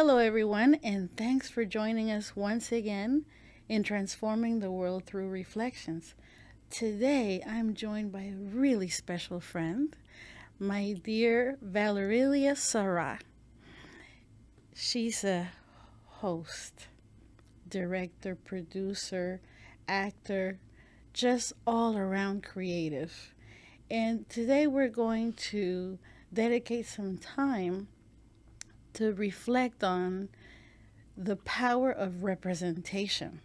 Hello, everyone, and thanks for joining us once again in Transforming the World Through Reflections. Today, I'm joined by a really special friend, my dear Valaira Sa-Ra. She's a host, director, producer, actor, just all around creative. And today, we're going to dedicate some time to reflect on the power of representation.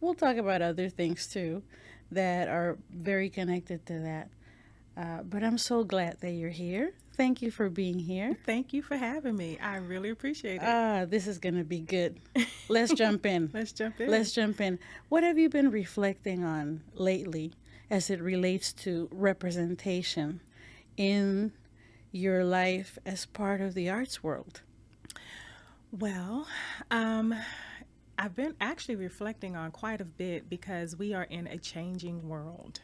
We'll talk about other things too that are very connected to that. But I'm so glad that you're here. Thank you for being here. Thank you for having me. I really appreciate it. This is going to be good. Let's jump in. Let's jump in. Let's jump in. What have you been reflecting on lately as it relates to representation in your life as part of the arts world? Well, I've been actually reflecting on quite a bit because we are in a changing world.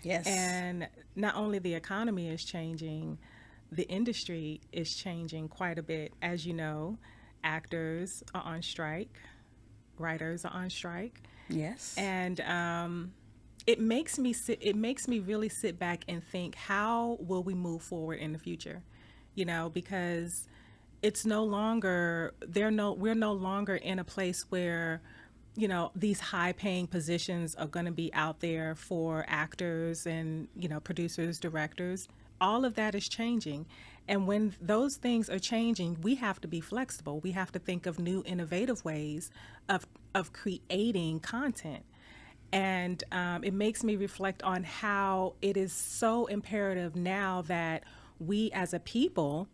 Yes. And not only the economy is changing, the industry is changing quite a bit. As you know, actors are on strike, writers are on strike. Yes. And it makes me really sit back and think, how will we move forward in the future? Because it's no longer we're no longer in a place where these high paying positions are going to be out there for actors and producers, directors. All of that is changing, and when those things are changing, we have to be flexible. We have to think of new innovative ways of creating content. And it makes me reflect on how it is so imperative now that we as a people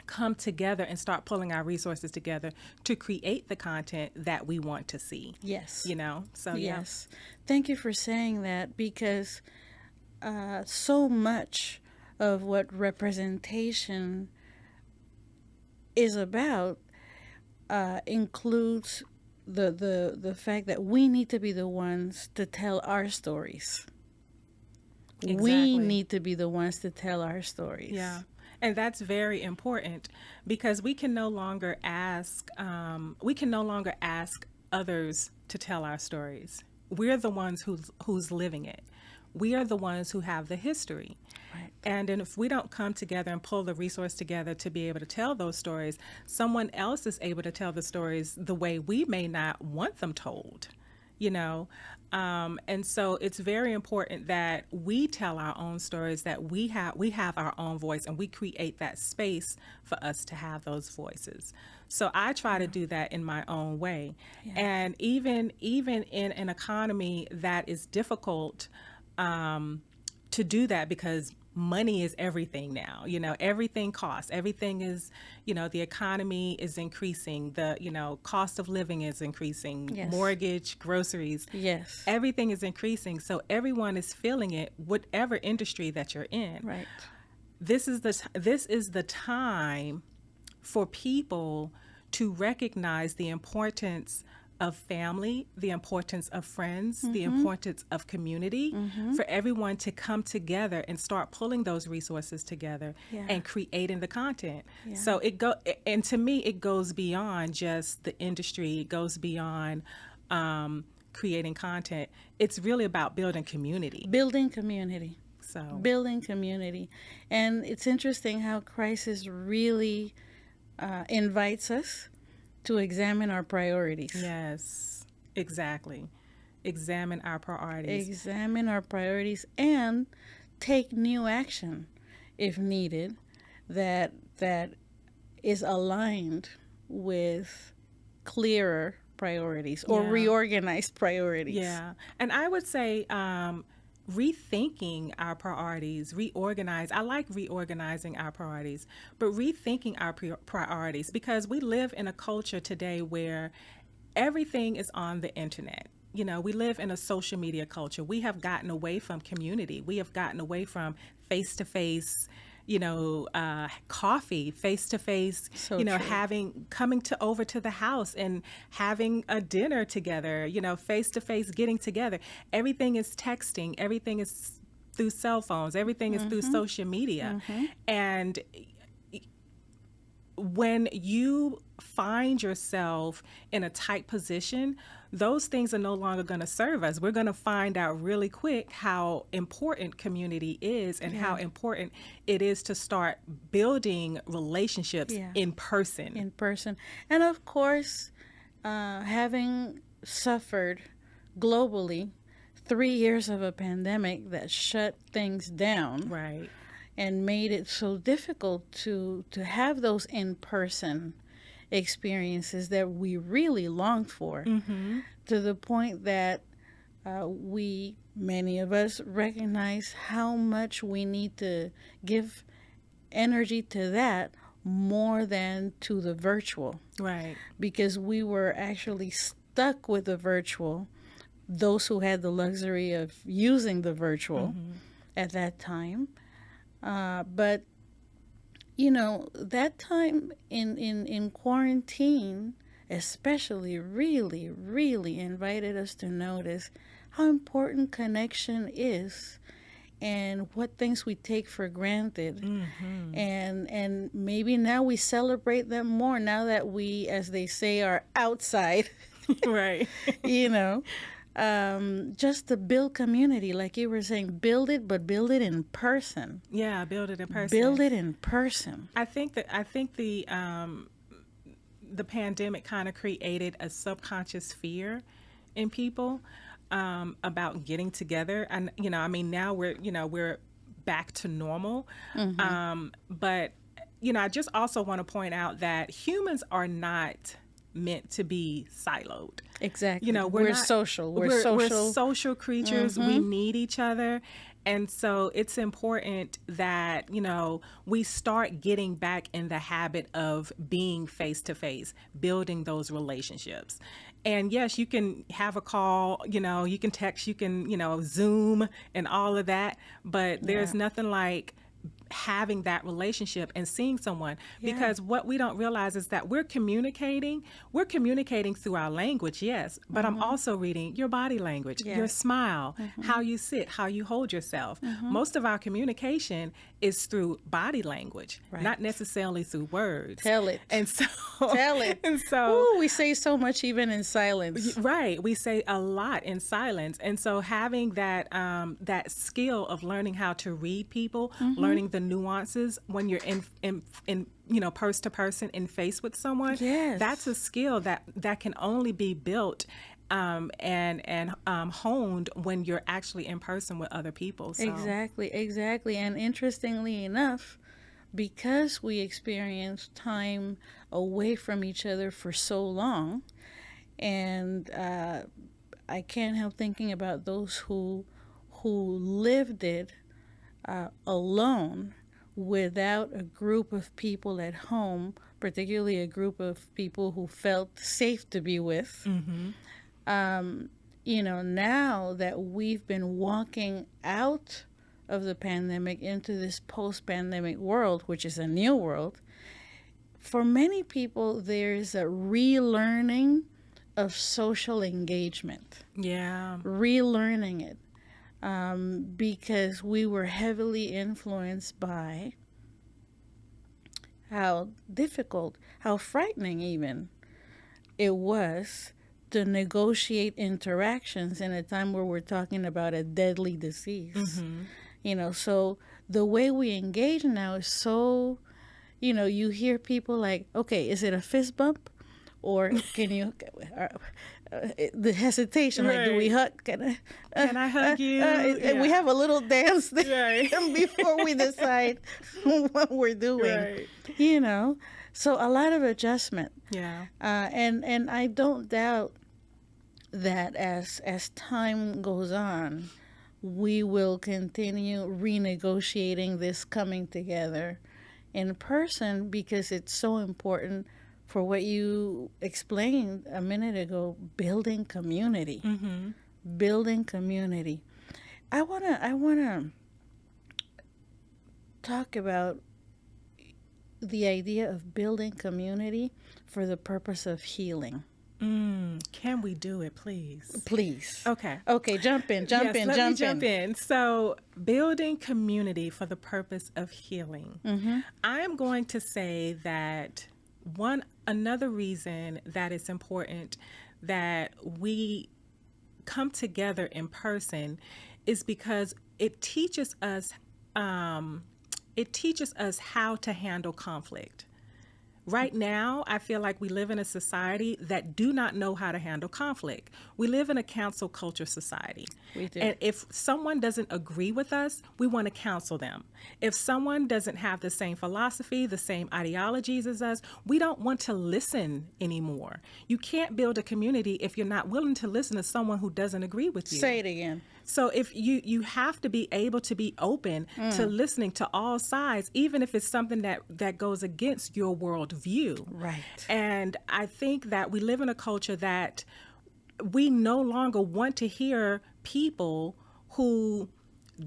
come together and start pulling our resources together to create the content that we want to see. Yes. So yes. Thank you for saying that, because so much of what representation is about includes the fact that we need to be the ones to tell our stories. Exactly. We need to be the ones to tell our stories. Yeah. And that's very important, because we can no longer ask others to tell our stories. We're the ones who's living it. We are the ones who have the history. Right. And if we don't come together and pull the resource together to be able to tell those stories, someone else is able to tell the stories the way we may not want them told. And so it's very important that we tell our own stories, that we have our own voice, and we create that space for us to have those voices. So I try to do that in my own way. Yeah. And even in an economy that is difficult to do that, because money is everything now. Everything costs. Everything is, the economy is increasing. The, cost of living is increasing. Yes. Mortgage, groceries. Yes. Everything is increasing. So everyone is feeling it, whatever industry that you're in. Right. This is the time for people to recognize the importance of family, the importance of friends, the importance of community, for everyone to come together and start pulling those resources together and creating the content. Yeah. So and to me, it goes beyond just the industry. It goes beyond creating content. It's really about building community. Building community. Building community. And it's interesting how crisis really invites us to examine our priorities. Yes, exactly. Examine our priorities. Examine our priorities and take new action if needed that is aligned with clearer priorities or reorganized priorities. Yeah. And I would say rethinking our priorities, I like reorganizing our priorities, but rethinking our priorities, because we live in a culture today where everything is on the internet. We live in a social media culture. We have gotten away from community. We have gotten away from face-to-face, coffee, face-to-face, coming over to the house and having a dinner together, face-to-face, getting together. Everything is texting. Everything is through cell phones. Everything is through social media. And when you find yourself in a tight position, those things are no longer going to serve us. We're going to find out really quick how important community is and how important it is to start building relationships in person. In person. And of course, having suffered globally 3 years of a pandemic that shut things down. Right. And made it so difficult to have those in-person experiences that we really longed for, to the point that many of us recognize how much we need to give energy to that more than to the virtual. Right. Because we were actually stuck with the virtual, those who had the luxury of using the virtual at that time. But, you know, that time in quarantine especially really, really invited us to notice how important connection is and what things we take for granted. And maybe now we celebrate them more now that we, as they say, are outside. Right. You know. Just to build community, like you were saying, build it, but build it in person. Yeah, build it in person. Build it in person. I think the pandemic kind of created a subconscious fear in people about getting together, and now we're back to normal. But I just also want to point out that humans are not meant to be siloed. Exactly. We're social. We're social creatures. We need each other. And so it's important that, we start getting back in the habit of being face to face, building those relationships. And yes, you can have a call, you can text, you can, Zoom and all of that. But there's nothing like having that relationship and seeing someone, because what we don't realize is that we're communicating through our language, yes, but I'm also reading your body language, your smile, how you sit, how you hold yourself. Most of our communication is through body language, not necessarily through words. Tell it. And so tell it. And so we say so much even in silence. Right. We say a lot in silence. And so having that that skill of learning how to read people, learning the nuances when you're in purse to person in face with someone, that's a skill that can only be built and honed when you're actually in person with other people. So. Exactly. And interestingly enough, because we experienced time away from each other for so long, and I can't help thinking about those who lived it alone without a group of people at home, particularly a group of people who felt safe to be with. Now that we've been walking out of the pandemic into this post-pandemic world, which is a new world, for many people there's a relearning of social engagement. Yeah. Relearning it. Because we were heavily influenced by how difficult, how frightening even it was to negotiate interactions in a time where we're talking about a deadly disease. So the way we engage now is so, you hear people like, okay, is it a fist bump? Or can you, the hesitation, like, do we hug? Can I hug you? And we have a little dance there before we decide what we're doing. So a lot of adjustment. Yeah. And I don't doubt that as time goes on, we will continue renegotiating this coming together in person, because it's so important for what you explained a minute ago, building community. Building community. I wanna talk about the idea of building community for the purpose of healing. Can we do it, please? Please. Okay, jump in. Let me jump in. So, building community for the purpose of healing. I am going to say that one another reason that it's important that we come together in person is because um, it teaches us how to handle conflict. Right now, I feel like we live in a society that do not know how to handle conflict. We live in a cancel culture society. We do. And if someone doesn't agree with us, we want to counsel them. If someone doesn't have the same philosophy, the same ideologies as us, we don't want to listen anymore. You can't build a community if you're not willing to listen to someone who doesn't agree with you. Say it again. So if you have to be able to be open to listening to all sides, even if it's something that goes against your worldview. Right. And I think that we live in a culture that we no longer want to hear people who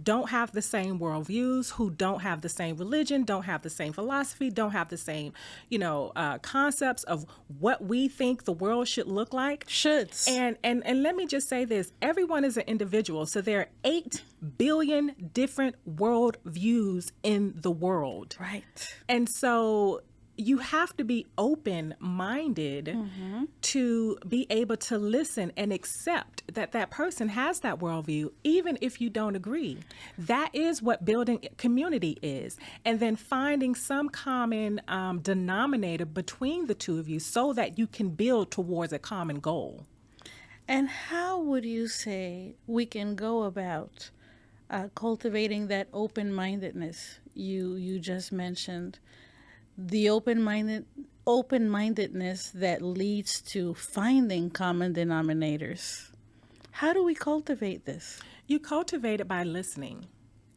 don't have the same worldviews, who don't have the same religion, don't have the same philosophy, don't have the same, concepts of what we think the world should look like. Shoulds. And let me just say this: everyone is an individual, so there are 8 billion different worldviews in the world. Right. And so you have to be open-minded to be able to listen and accept that that person has that worldview, even if you don't agree. That is what building community is. And then finding some common denominator between the two of you so that you can build towards a common goal. And how would you say we can go about cultivating that open-mindedness you just mentioned? The open-mindedness that leads to finding common denominators. How do we cultivate this? You cultivate it by listening.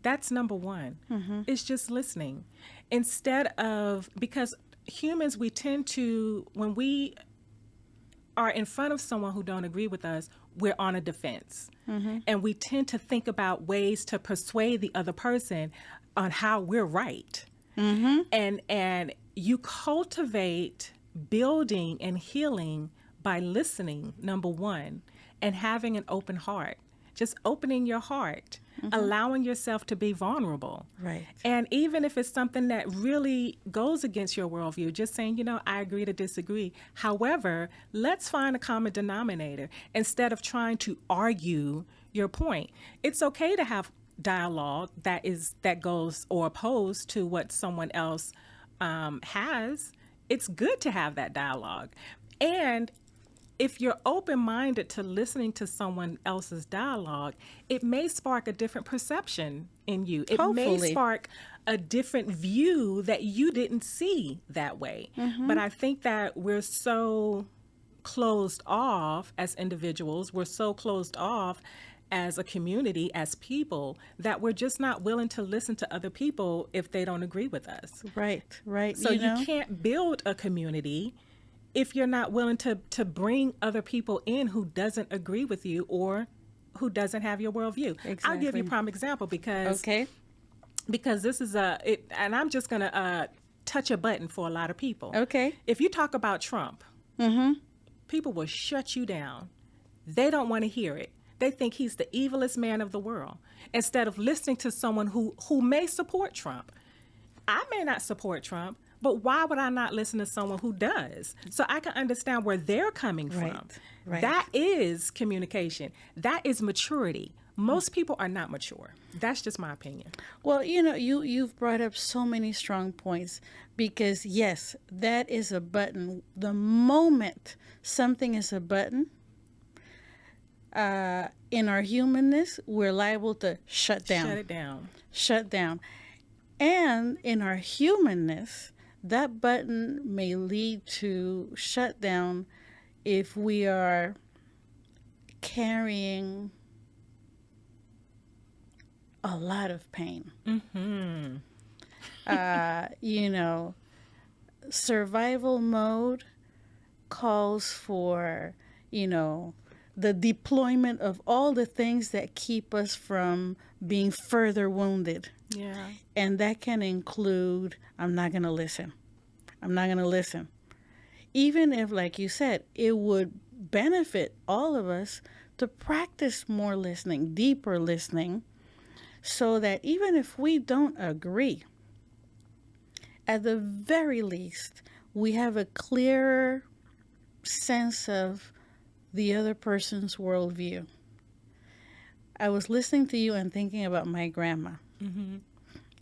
That's number one. It's just listening. Instead of, because humans, we tend to, when we are in front of someone who don't agree with us, we're on a defense. And we tend to think about ways to persuade the other person on how we're right. And you cultivate building and healing by listening, number one, and having an open heart. Just opening your heart, allowing yourself to be vulnerable. Right. And even if it's something that really goes against your worldview, just saying, I agree to disagree. However, let's find a common denominator instead of trying to argue your point. It's okay to have dialogue that goes or opposed to what someone else has. It's good to have that dialogue. And if you're open-minded to listening to someone else's dialogue, it may spark a different perception in you. It may spark a different view that you didn't see that way. But I think that we're so closed off as individuals, we're so closed off as a community, as people, that we're just not willing to listen to other people if they don't agree with us. Right. So you can't build a community if you're not willing to bring other people in who doesn't agree with you or who doesn't have your worldview. Exactly. I'll give you a prime example because this is and I'm just going to touch a button for a lot of people. Okay. If you talk about Trump, people will shut you down. They don't want to hear it. They think he's the evilest man of the world, instead of listening to someone who may support Trump. I may not support Trump, but why would I not listen to someone who does? So I can understand where they're coming from. Right. That is communication. That is maturity. Most people are not mature. That's just my opinion. Well, you've brought up so many strong points because, yes, that is a button. The moment something is a button, in our humanness, we're liable to shut down. Shut down. And in our humanness, that button may lead to shutdown if we are carrying a lot of pain. Survival mode calls for, the deployment of all the things that keep us from being further wounded. Yeah. And that can include, I'm not going to listen. Even if, like you said, it would benefit all of us to practice more listening, deeper listening, so that even if we don't agree, at the very least, we have a clearer sense of the other person's worldview. I was listening to you and thinking about my grandma.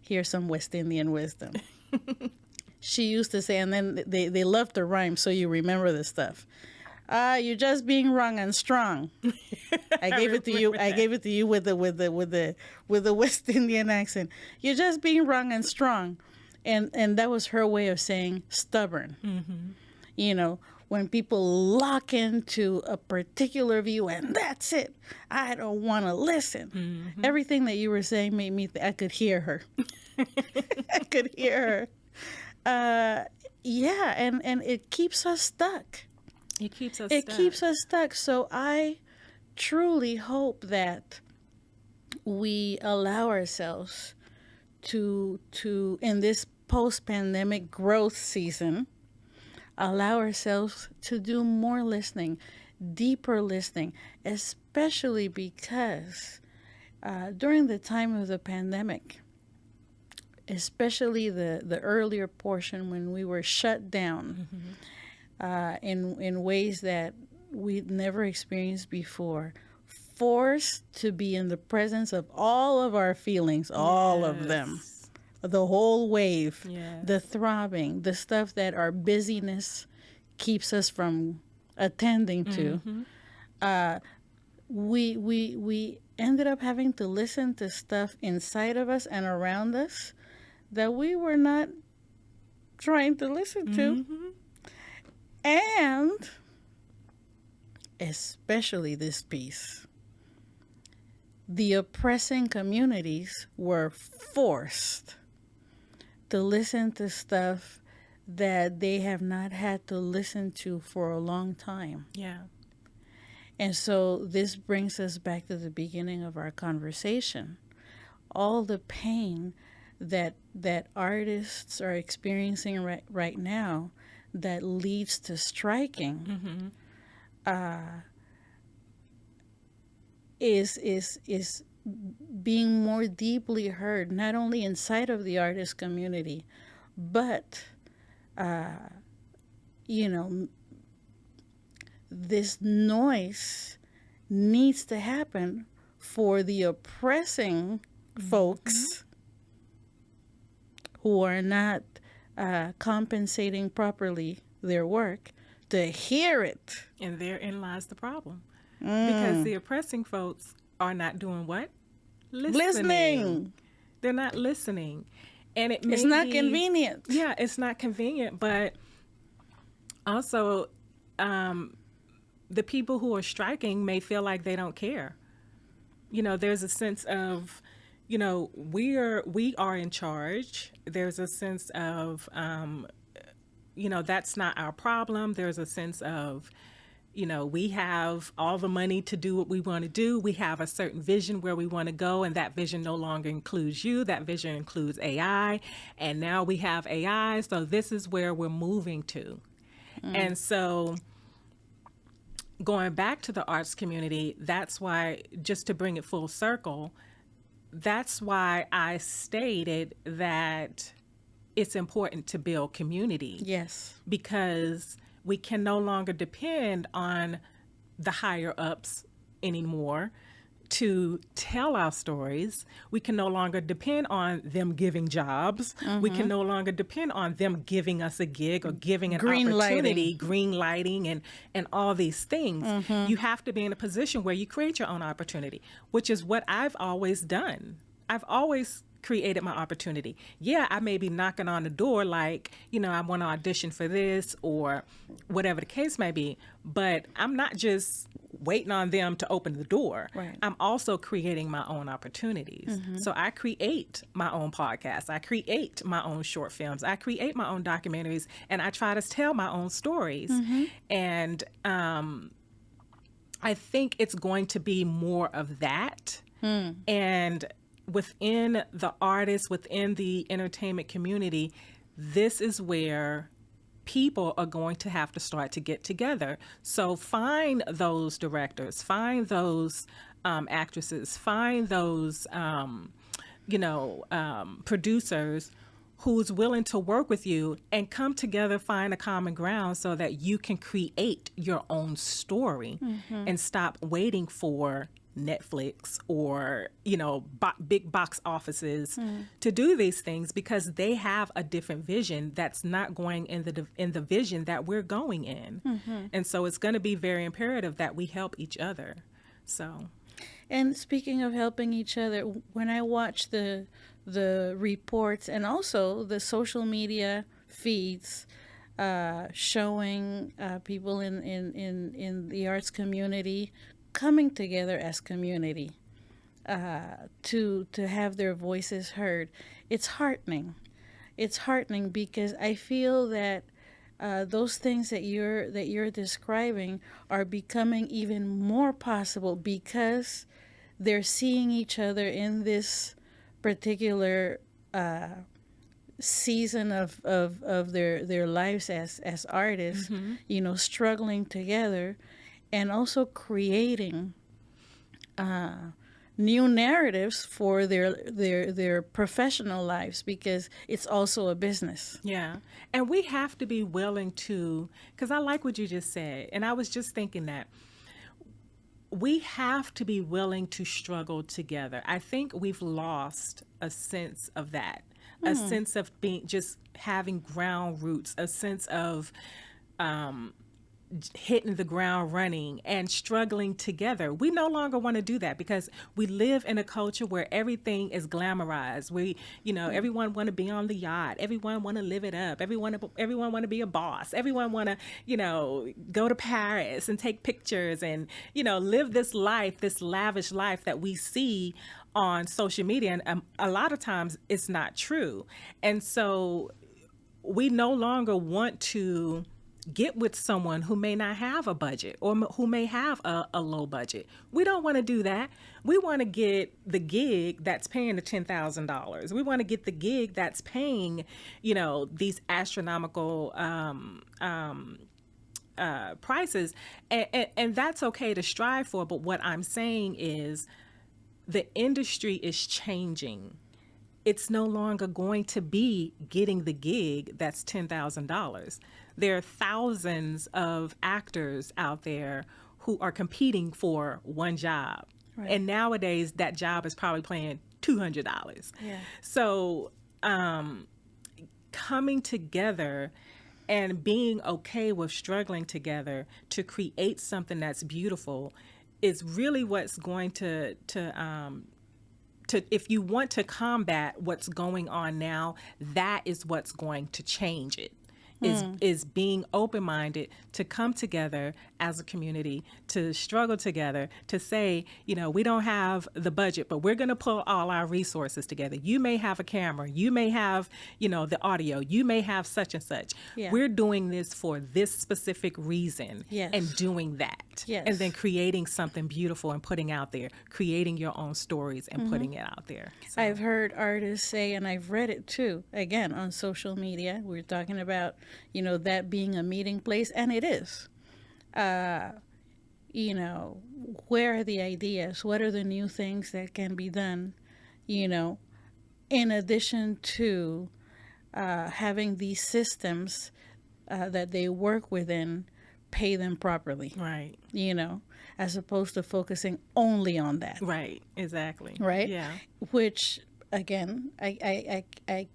Here's some West Indian wisdom. She used to say, and then they love to rhyme, so you remember this stuff. You're just being wrong and strong. I gave it to you. I gave it to you with the West Indian accent. You're just being wrong and strong, and that was her way of saying stubborn. You know, when people lock into a particular view and that's it, I don't want to listen. Everything that you were saying made me. I could hear her. I could hear her. Yeah, and it keeps us stuck. It keeps us It stuck. keeps us stuck. So I truly hope that we allow ourselves to in this post-pandemic growth season, allow ourselves to do more listening, deeper listening, especially because during the time of the pandemic, especially the earlier portion when we were shut down in ways that we'd never experienced before, forced to be in the presence of all of our feelings, all of them, the whole wave, the throbbing, the stuff that our busyness keeps us from attending to. We ended up having to listen to stuff inside of us and around us that we were not trying to listen to. And especially this piece, the oppressing communities were forced to listen to stuff that they have not had to listen to for a long time. Yeah. And so this brings us back to the beginning of our conversation. All the pain that artists are experiencing right now that leads to striking is being more deeply heard, not only inside of the artist community, but this noise needs to happen for the oppressing folks who are not compensating properly their work to hear it. And therein lies the problem. Because the oppressing folks are not doing what? Listening. They're not listening. And it's not convenient. Yeah, it's not convenient. But also, the people who are striking may feel like they don't care. You know, there's a sense of, you know, we are in charge. There's a sense of, you know, that's not our problem. There's a sense of, you know, we have all the money to do what we want to do. We have a certain vision where we want to go, and that vision no longer includes you. That vision includes AI, and now we have AI, so this is where we're moving to. And so going back to the arts community, that's why, just to bring it full circle, that's why I stated that it's important to build community. Yes. Because we can no longer depend on the higher ups anymore to tell our stories. We can no longer depend on them giving jobs. We can no longer depend on them giving us a gig or giving an opportunity, green lighting, and all these things. You have to be in a position where you create your own opportunity, which is what I've always done. I've always created my opportunity. Yeah, I may be knocking on the door like, you know, I want to audition for this or whatever the case may be, but I'm not just waiting on them to open the door. Right. I'm also creating my own opportunities. So I create my own podcasts. I create my own short films. I create my own documentaries, and I try to tell my own stories. And I think it's going to be more of that. And within the artists, within the entertainment community, this is where people are going to have to start to get together. So find those directors, find those actresses, find those, producers who's willing to work with you and come together, find a common ground so that you can create your own story and stop waiting for Netflix or, big box offices to do these things, because they have a different vision that's not going in the vision that we're going in. And so it's going to be very imperative that we help each other. So, and speaking of helping each other, when I watch the reports and also the social media feeds showing people in the arts community coming together as community to have their voices heard, it's heartening. It's heartening because I feel that those things that you're describing are becoming even more possible because they're seeing each other in this particular season of their lives as artists, struggling together and also creating new narratives for their professional lives, because it's also a business. yeah. And we have to be willing to, because I like what you just said. And I was just thinking that we have to be willing to struggle together. I think we've lost a sense of that, a sense of just having ground roots, a sense of hitting the ground running and struggling together. We no longer want to do that because we live in a culture where everything is glamorized. Everyone want to be on the yacht. Everyone want to live it up. Everyone want to be a boss. Everyone want to, go to Paris and take pictures and, live this life, this lavish life that we see on social media. And a lot of times it's not true. And so we no longer want to get with someone who may not have a budget or who may have a low budget. We don't want to do that. We want to get the gig that's paying the $10,000. We want to get the gig that's paying, these astronomical prices. And that's okay to strive for. But what I'm saying is the industry is changing. It's no longer going to be getting the gig that's $10,000. There are thousands of actors out there who are competing for one job. Right. And nowadays that job is probably paying $200. Yeah. So coming together and being okay with struggling together to create something that's beautiful is really what's going to if you want to combat what's going on now, that is what's going to change it. Is being open-minded to come together as a community, to struggle together, to say, we don't have the budget, but we're going to pull all our resources together. You may have a camera, you may have, the audio, you may have such and such. Yeah. We're doing this for this specific reason. Yes. And doing that. Yes. And then creating something beautiful and putting out there, creating your own stories and putting it out there. So. I've heard artists say, and I've read it too, again, on social media, we're talking about that being a meeting place, and it is. Where are the ideas? What are the new things that can be done? In addition to having these systems that they work within pay them properly. Right. As opposed to focusing only on that. Right. Exactly. Right. Yeah. Which, again, I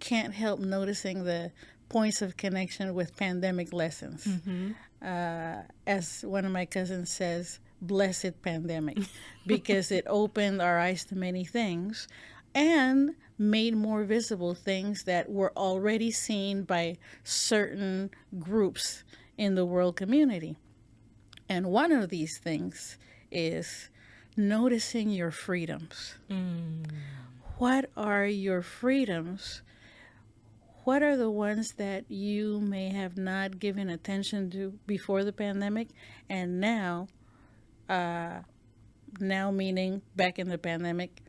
can't help noticing the points of connection with pandemic lessons. As one of my cousins says, blessed pandemic, because it opened our eyes to many things and made more visible things that were already seen by certain groups in the world community. And one of these things is noticing your freedoms. What are your freedoms? What are the ones that you may have not given attention to before the pandemic, and now meaning back in the pandemic,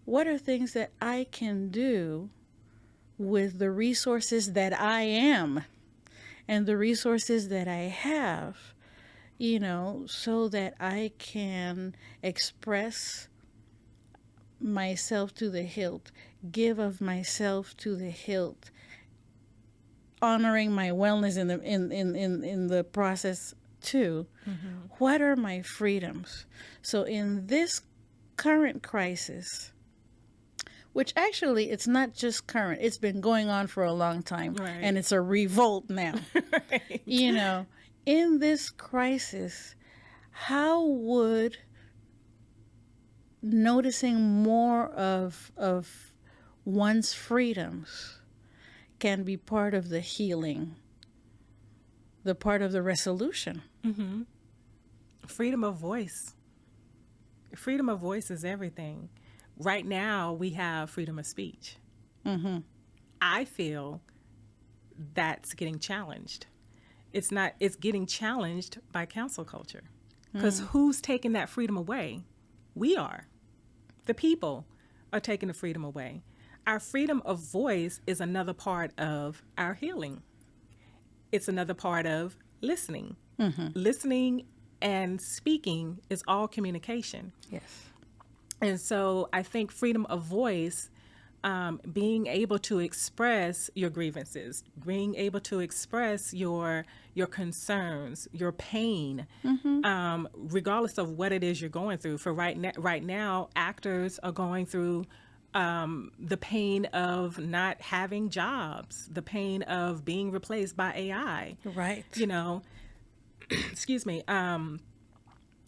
what are things that I can do with the resources that I am and the resources that I have, so that I can express myself to the hilt, give of myself to the hilt, honoring my wellness in the process too. What are my freedoms? So in this current crisis, which actually it's not just current, it's been going on for a long time, Right. and it's a revolt now. Right. You know, in this crisis, how would noticing more of one's freedoms can be part of the healing, the part of the resolution? Freedom of voice. Freedom of voice is everything. Right now, we have freedom of speech. I feel that's getting challenged. It's not, it's getting challenged by cancel culture. Because who's taking that freedom away? We are. The people are taking the freedom away. Our freedom of voice is another part of our healing. It's another part of listening. Listening and speaking is all communication. Yes. And so I think freedom of voice, being able to express your grievances, being able to express your concerns, your pain, regardless of what it is you're going through. For right now, actors are going through the pain of not having jobs, the pain of being replaced by AI. Right. You know, excuse me.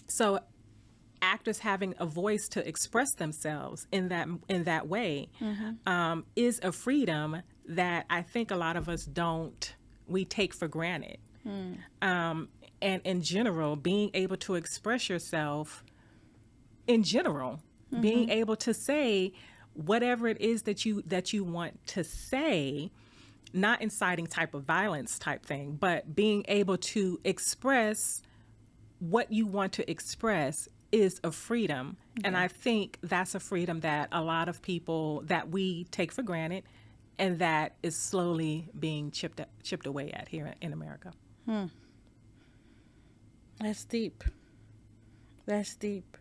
So actors having a voice to express themselves in that way is a freedom that I think a lot of us we take for granted. And in general, being able to express yourself in general, being able to say whatever it is that you want to say, not inciting type of violence type thing, but being able to express what you want to express is a freedom. And I think that's a freedom that a lot of people, that we take for granted, and that is slowly being chipped away at here in America. That's deep. That's deep.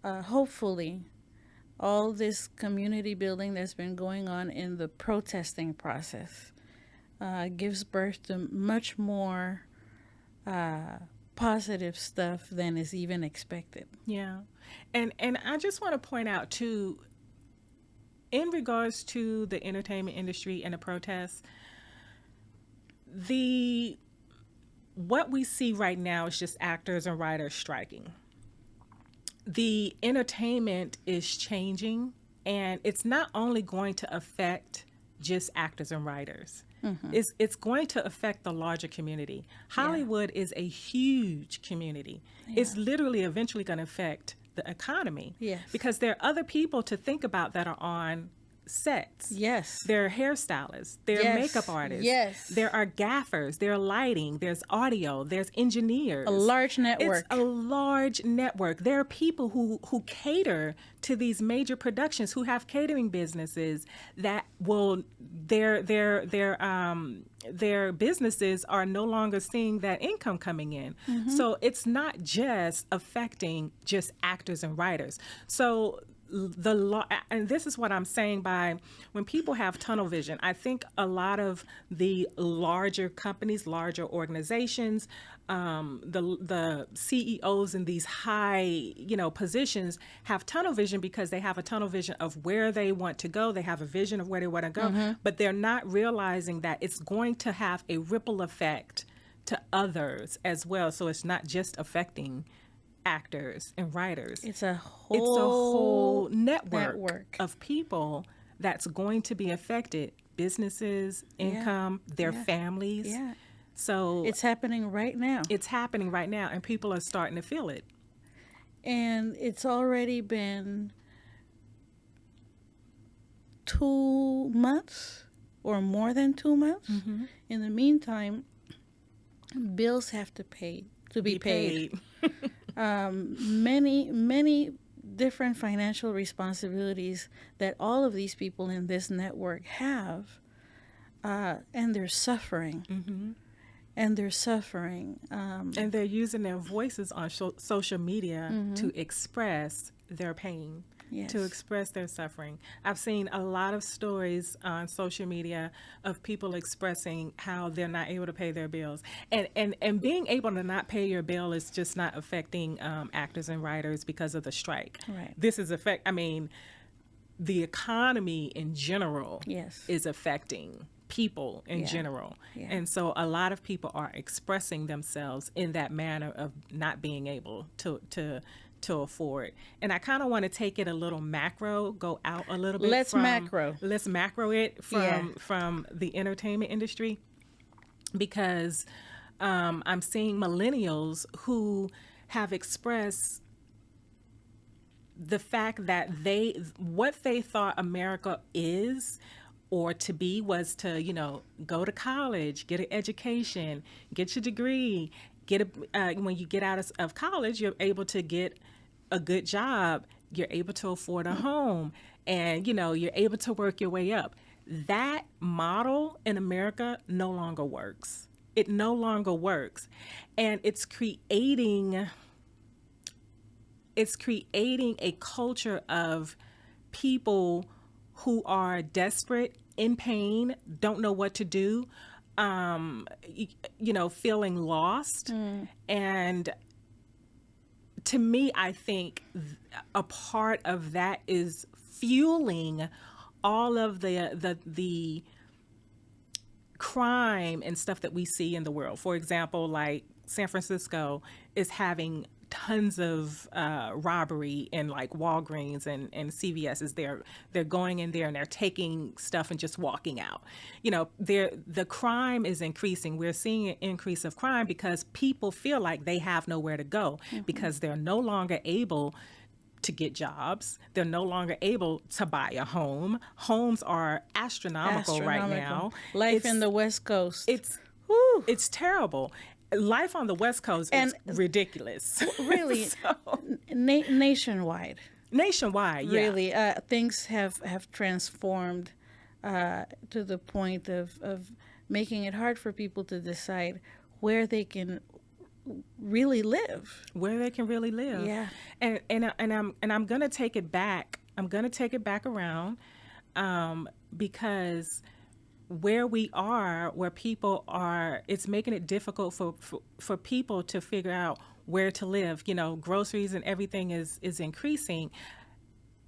Hopefully, all this community building that's been going on in the protesting process gives birth to much more positive stuff than is even expected. Yeah. And I just want to point out too, in regards to the entertainment industry and the protests, what we see right now is just actors and writers striking. The entertainment is changing, and it's not only going to affect just actors and writers. It's going to affect the larger community. Hollywood is a huge community. It's literally eventually going to affect the economy. Yes. Because there are other people to think about that are on sets. Yes. There are hairstylists, there are makeup artists. Yes. There are gaffers, there are lighting, there's audio, there's engineers. A large network. It's a large network. There are people who cater to these major productions, who have catering businesses that will their businesses are no longer seeing that income coming in. So it's not just affecting just actors and writers. So and this is what I'm saying by when people have tunnel vision, I think a lot of the larger companies, larger organizations, the CEOs in these high, positions have tunnel vision because they have a tunnel vision of where they want to go. They have a vision of where they want to go, but they're not realizing that it's going to have a ripple effect to others as well. So it's not just affecting actors and writers. It's a whole network of people that's going to be affected. Businesses, income, their families. Yeah. So it's happening right now. It's happening right now, and people are starting to feel it. And it's already been 2 months or more than 2 months. In the meantime, bills have to be paid. Many different financial responsibilities that all of these people in this network have, and they're suffering. And they're suffering. And they're using their voices on social media to express their pain. to Yes. express their suffering. I've seen a lot of stories on social media of people expressing how they're not able to pay their bills. And being able to not pay your bill is just not affecting actors and writers because of the strike. Right. This is I mean, the economy in general Yes. is affecting people in Yeah. general. Yeah. And so a lot of people are expressing themselves in that manner of not being able to afford. And I kind of want to take it a little macro, go out a little bit Let's from macro. let's macro it Yeah. from the entertainment industry, because I'm seeing millennials who have expressed the fact that what they thought America is or to be was to, go to college, get an education, get your degree, when you get out of college, you're able to get a good job, you're able to afford a home, and you're able to work your way up. That model in America no longer works. It no longer works, and it's creating a culture of people who are desperate, in pain, don't know what to do, feeling lost. And to me, I think a part of that is fueling all of the crime and stuff that we see in the world. For example, like San Francisco is having tons of robbery in like Walgreens and CVS's. They're going in there and they're taking stuff and just walking out. The crime is increasing. We're seeing an increase of crime because people feel like they have nowhere to go, because they're no longer able to get jobs. They're no longer able to buy a home. Homes are astronomical right now. Life in the West Coast. It's terrible. Life on the West Coast is ridiculous. Really, nationwide. Nationwide, yeah. Really, things have transformed to the point of making it hard for people to decide where they can really live. Where they can really live. Yeah. And I'm gonna take it back. I'm gonna take it back around, because where we are, where people are, it's making it difficult for people to figure out where to live. Groceries and everything is increasing.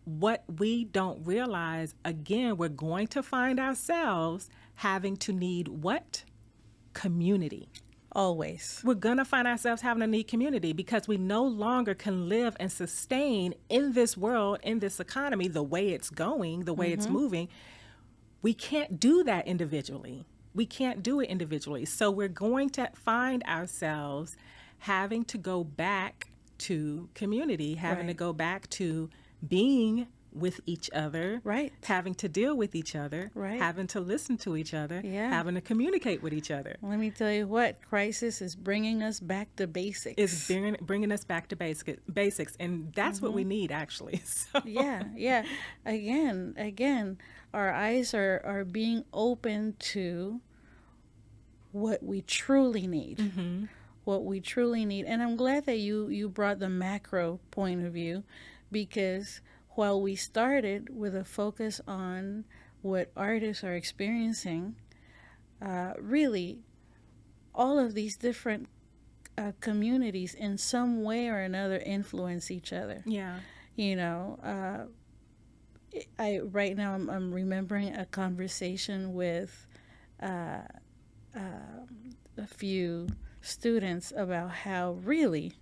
What we don't realize, again, we're going to find ourselves having to need what? Community. Always. We're going to find ourselves having to need community, because we no longer can live and sustain in this world, in this economy, the way it's going, the way it's moving. We can't do that individually. We can't do it individually. So we're going to find ourselves having to go back to community, having to go back to being with each other, right? Having to deal with each other, right? Having to listen to each other, yeah. Having to communicate with each other. Let me tell you what, crisis is bringing us back to basics. It's bringing us back to basics, and that's what we need, actually. So. Yeah. Again, our eyes are being open to what we truly need. Mm-hmm. What we truly need. And I'm glad that you brought the macro point of view, because while we started with a focus on what artists are experiencing, really, all of these different communities in some way or another influence each other. Yeah. Right now I'm remembering a conversation with a few students about how really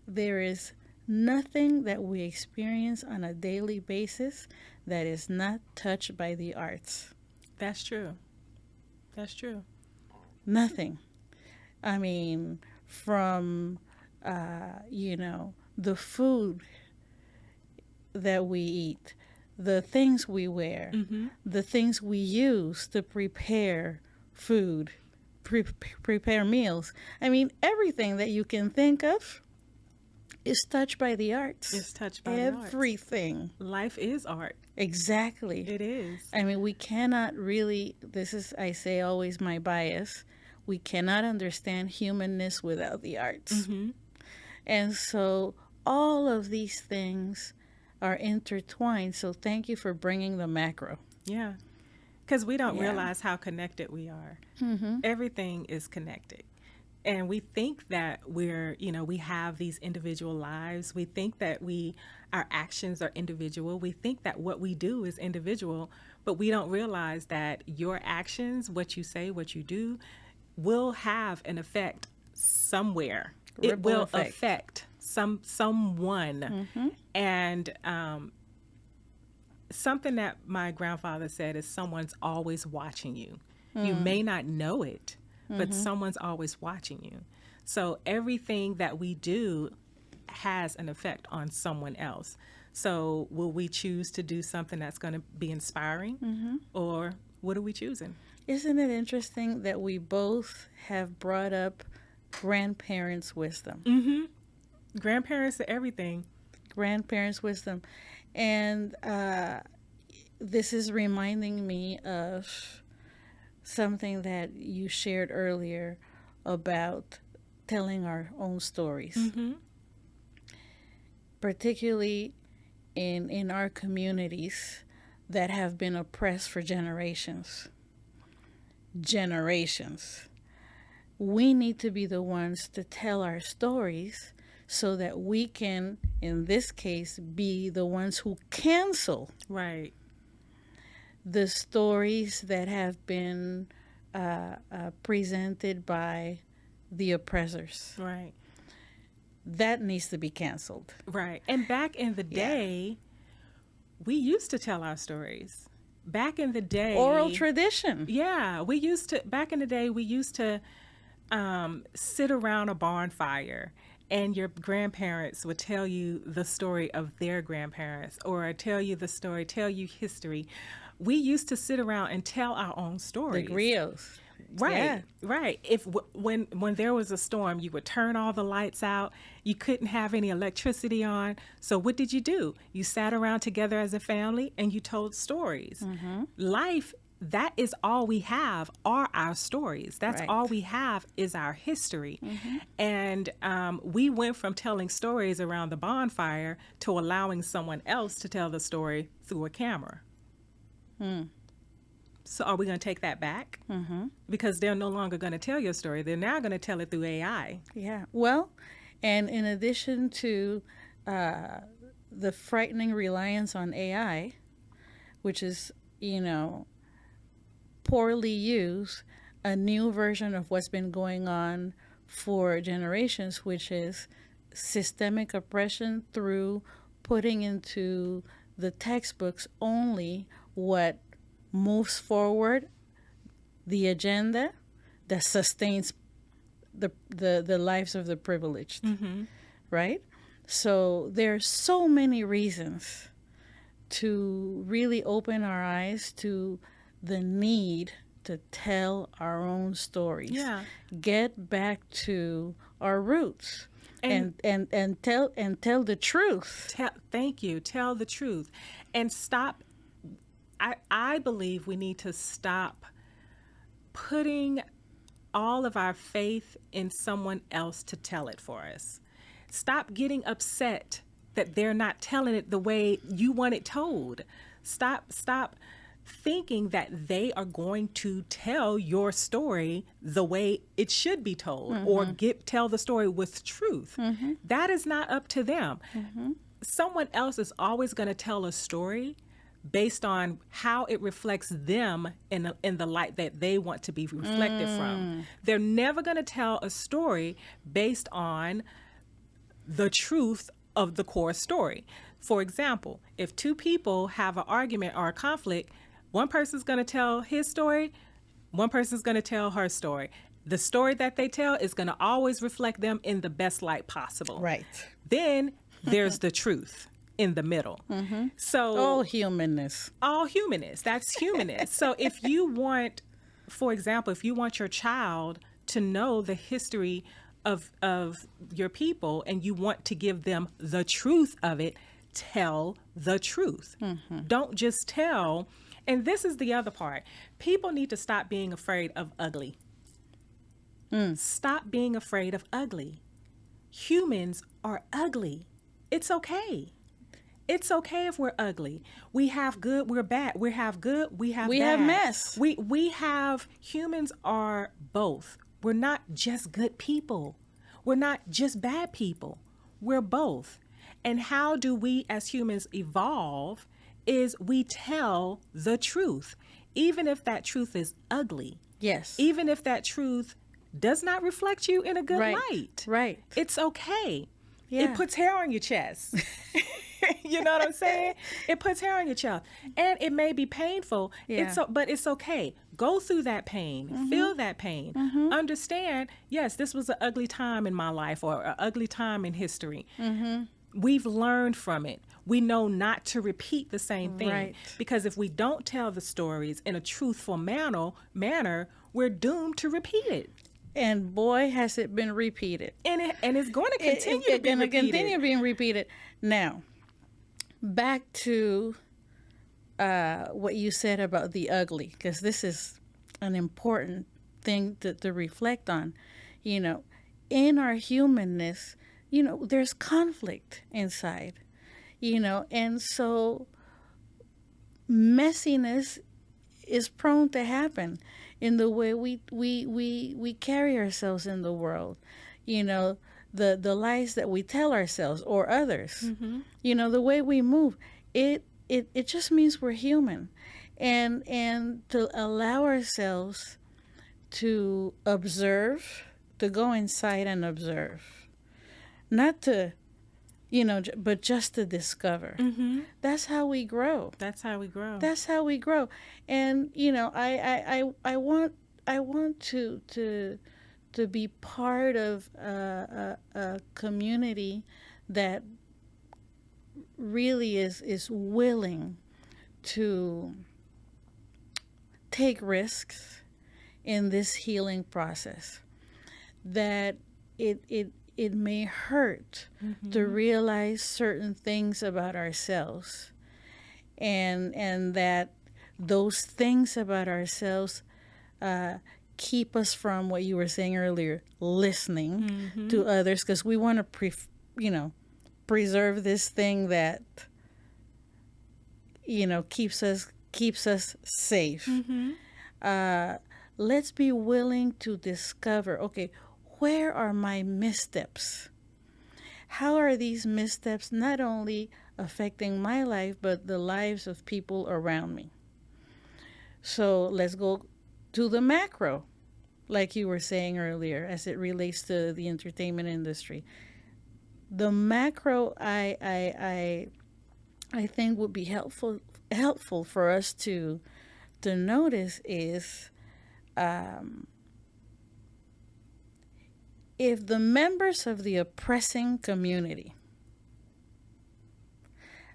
there is nothing that we experience on a daily basis that is not touched by the arts. That's true. That's true. Nothing. I mean, from, the food that we eat, the things we wear, the things we use to prepare food, prepare meals. I mean, everything that you can think of is touched by the arts. It's touched by the arts. Everything. Life is art. Exactly. It is. I mean, we cannot really, this is, I say always my bias, we cannot understand humanness without the arts. Mm-hmm. And so all of these things are intertwined. So thank you for bringing the macro. Yeah. Because we don't Yeah. realize how connected we are. Everything is connected. And we think that we have these individual lives. We think that our actions are individual. We think that what we do is individual, but we don't realize that your actions, what you say, what you do, will have an effect somewhere. It Ripple will effect. affect someone. And something that my grandfather said is someone's always watching you. You may not know it, but someone's always watching you. So everything that we do has an effect on someone else. So will we choose to do something that's going to be inspiring, or what are we choosing? Isn't it interesting that we both have brought up grandparents' wisdom? Grandparents are everything. Grandparents' wisdom. And this is reminding me of something that you shared earlier about telling our own stories. Particularly in our communities that have been oppressed for generations. We need to be the ones to tell our stories so that we can, in this case, be the ones who cancel Right. the stories that have been presented by the oppressors. Right. That needs to be canceled. Right. And back in the day, we used to tell our stories. Back in the day, Oral tradition. yeah, back in the day, we used to sit around a bonfire, and your grandparents would tell you the story of their grandparents, or tell you history. We used to sit around and tell our own The stories. griots. Right, Yeah. right. When there was a storm, you would turn all the lights out. You couldn't have any electricity on. So what did you do? You sat around together as a family and you told stories. Life, that is all we have are our stories. That's Right. all we have is our history. And we went from telling stories around the bonfire to allowing someone else to tell the story through a camera. So are we going to take that back? Because they're no longer going to tell your story. They're now going to tell it through AI. Yeah. Well, and in addition to the frightening reliance on AI, which is, poorly used, a new version of what's been going on for generations, which is systemic oppression through putting into the textbooks only what moves forward the agenda that sustains the lives of the privileged, right? So there are so many reasons to really open our eyes to the need to tell our own stories. Yeah. Get back to our roots And- and tell the truth. Thank you. Tell the truth. And stop. I believe we need to stop putting all of our faith in someone else to tell it for us. Stop getting upset that they're not telling it the way you want it told. Stop thinking that they are going to tell your story the way it should be told, or tell the story with truth. That is not up to them. Someone else is always going to tell a story based on how it reflects them in the light that they want to be reflected from. They're never going to tell a story based on the truth of the core story. For example, if two people have an argument or a conflict, one person's going to tell his story, one person's going to tell her story. The story that they tell is going to always reflect them in the best light possible. Right. Then there's the truth in the middle. So Oh, humanness. all humanists. That's humanist. So if you want, for example, if you want your child to know the history of your people and you want to give them the truth of it, tell the truth. Don't just tell. And this is the other part. People need to stop being afraid of ugly. Stop being afraid of ugly. Humans are ugly. It's okay. It's okay if we're ugly. We have good, we're bad. We have good, we have We bad. have mess. We have, humans are both. We're not just good people. We're not just bad people. We're both. And how do we as humans evolve is we tell the truth, even if that truth is ugly. Yes. Even if that truth does not reflect you in a good Right. light. Right. It's okay. Yeah. It puts hair on your chest. You know what I'm saying? It puts hair on your chest. And it may be painful. Yeah. But it's okay. Go through that pain. Feel that pain. Understand, yes, this was an ugly time in my life or an ugly time in history. We've learned from it. We know not to repeat the same thing. Right. Because if we don't tell the stories in a truthful manner, we're doomed to repeat it. And boy, has it been repeated. And it's going to continue to be going to repeated. continue being repeated. Now, back to what you said about the ugly, because this is an important thing to reflect on. You know, in our humanness, you know, there's conflict inside, you know, and so messiness is prone to happen in the way we carry ourselves in the world, you know, the lies that we tell ourselves or others, you know, the way we move, it just means we're human, and to allow ourselves to observe, to go inside and observe, not to, you know, but just to discover. That's how we grow. That's how we grow. That's how we grow. And you know, I want to be part of a community that really is willing to take risks in this healing process. That it may hurt to realize certain things about ourselves, and that those things about ourselves keep us from what you were saying earlier, listening to others, because we want to preserve this thing that, you know, keeps us safe. Let's be willing to discover, okay, where are my missteps? How are these missteps not only affecting my life, but the lives of people around me? So let's go to the macro, like you were saying earlier, as it relates to the entertainment industry. The macro, I think would be helpful for us to notice is, if the members of the oppressing community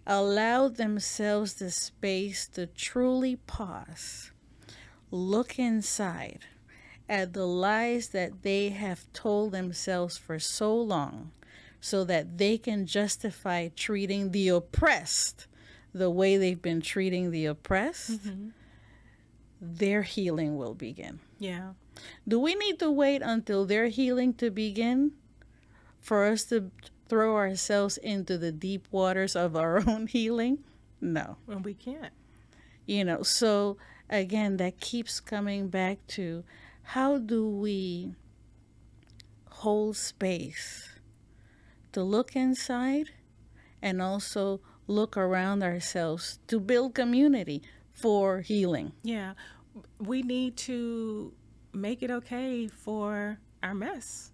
allow themselves the space to truly pause, look inside at the lies that they have told themselves for so long, so that they can justify treating the oppressed the way they've been treating the oppressed, their healing will begin. Yeah. Do we need to wait until their healing to begin for us to throw ourselves into the deep waters of our own healing? No. Well, we can't. You know, so again, that keeps coming back to, how do we hold space to look inside and also look around ourselves to build community for healing? Yeah. We need to make it okay for our mess.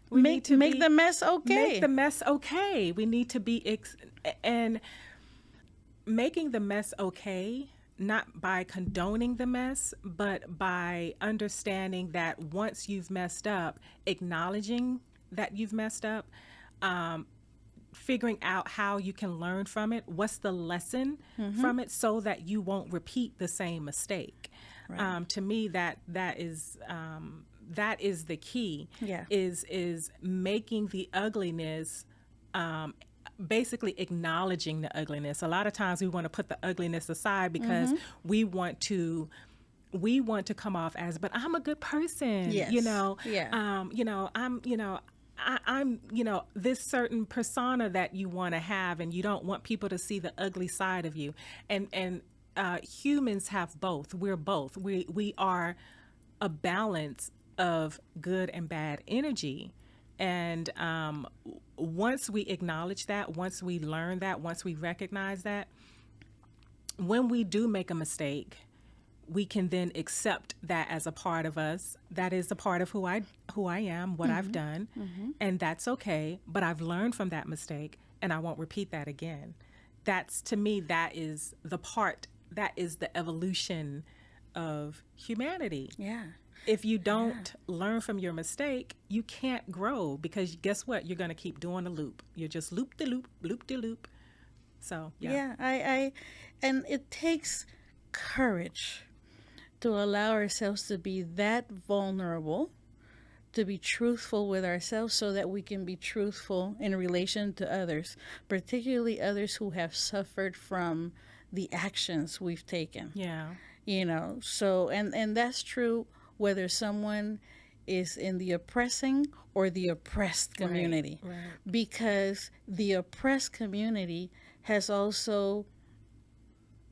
We Make the mess okay. Make the mess okay. We need to be and making the mess okay, not by condoning the mess, but by understanding that once you've messed up, acknowledging that you've messed up, figuring out how you can learn from it, what's the lesson from it, so that you won't repeat the same mistake. Right. To me, that is the key. Yeah. Is making the ugliness, basically acknowledging the ugliness. A lot of times we want to put the ugliness aside because we want to come off as, but I'm a good person. Yes. You know. Yeah. I'm, this certain persona that you want to have, and you don't want people to see the ugly side of you. And humans have both. We're both. We are a balance of good and bad energy. And once we acknowledge that, once we learn that, once we recognize that, when we do make a mistake, we can then accept that as a part of us. That is a part of who I am, what I've done, and that's okay. But I've learned from that mistake, and I won't repeat that again. That's, to me, that is the evolution of humanity. Yeah. If you don't learn from your mistake, you can't grow, because guess what? You're going to keep doing the loop. You're just loop de loop, loop de loop. So, yeah. Yeah, and it takes courage to allow ourselves to be that vulnerable, to be truthful with ourselves so that we can be truthful in relation to others, particularly others who have suffered from the actions we've taken. Yeah. So, and that's true whether someone is in the oppressing or the oppressed community. Right. Because the oppressed community has also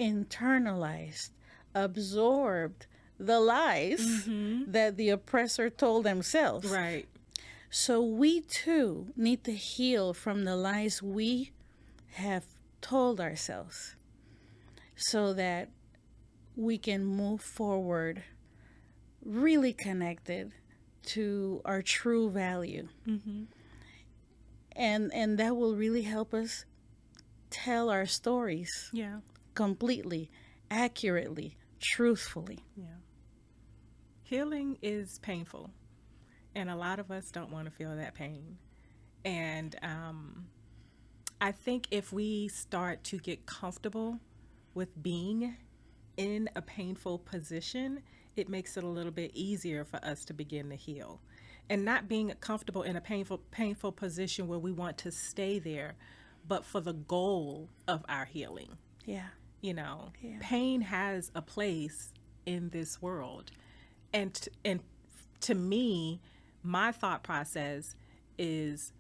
internalized, absorbed the lies that the oppressor told themselves. Right. So we too need to heal from the lies we have told ourselves so that we can move forward really connected to our true value. And that will really help us tell our stories Yeah. completely, accurately, truthfully. Yeah. Healing is painful, and a lot of us don't want to feel that pain. And I think if we start to get comfortable with being in a painful position, it makes it a little bit easier for us to begin to heal. And not being comfortable in a painful position where we want to stay there, but for the goal of our healing. Yeah. Pain has a place in this world. And to me, my thought process is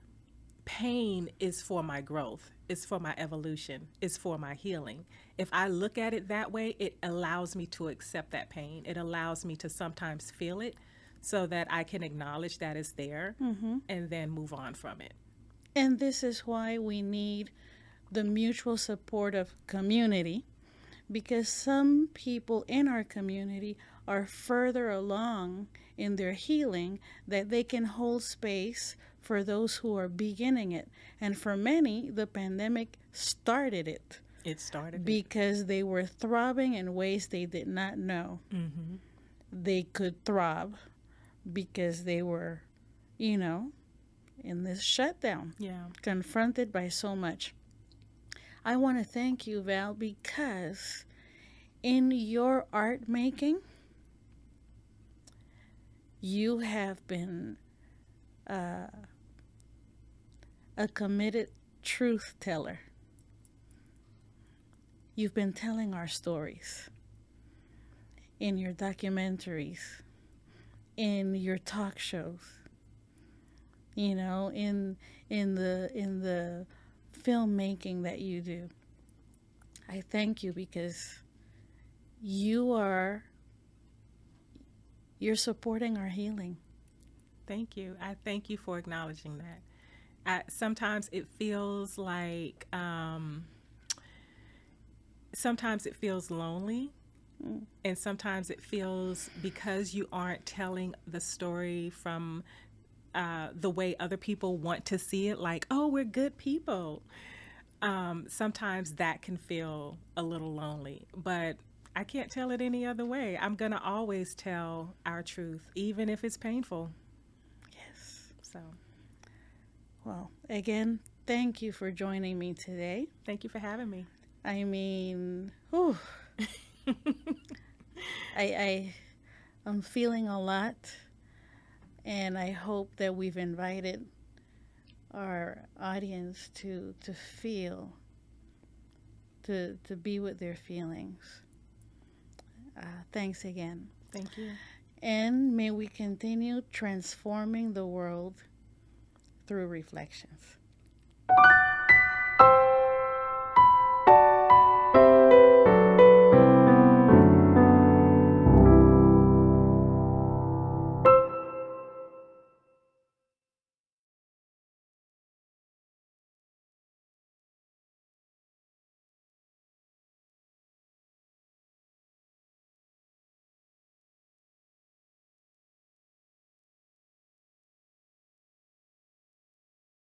pain is for my growth, it's for my evolution, it's for my healing. If I look at it that way, it allows me to accept that pain. It allows me to sometimes feel it so that I can acknowledge that it's there and then move on from it. And this is why we need the mutual support of community, because some people in our community are further along in their healing that they can hold space for those who are beginning it. And for many, the pandemic started it. It started because they were throbbing in ways they did not know they could throb, because they were, in this shutdown, confronted by so much. I want to thank you, Val, because in your art making, you have been a committed truth teller. You've been telling our stories in your documentaries, in your talk shows, in the filmmaking that you do. I thank you because you're supporting our healing. Thank you. I thank you for acknowledging that. Sometimes it feels like, sometimes it feels lonely, and sometimes it feels, because you aren't telling the story from the way other people want to see it, like, oh, we're good people. Sometimes that can feel a little lonely, but I can't tell it any other way. I'm going to always tell our truth, even if it's painful. Yes. So, well, again, thank you for joining me today. thank you for having me. I mean, whew. I'm feeling a lot, and I hope that we've invited our audience to feel, to be with their feelings. Thanks again. Thank you. And may we continue transforming the world through reflections.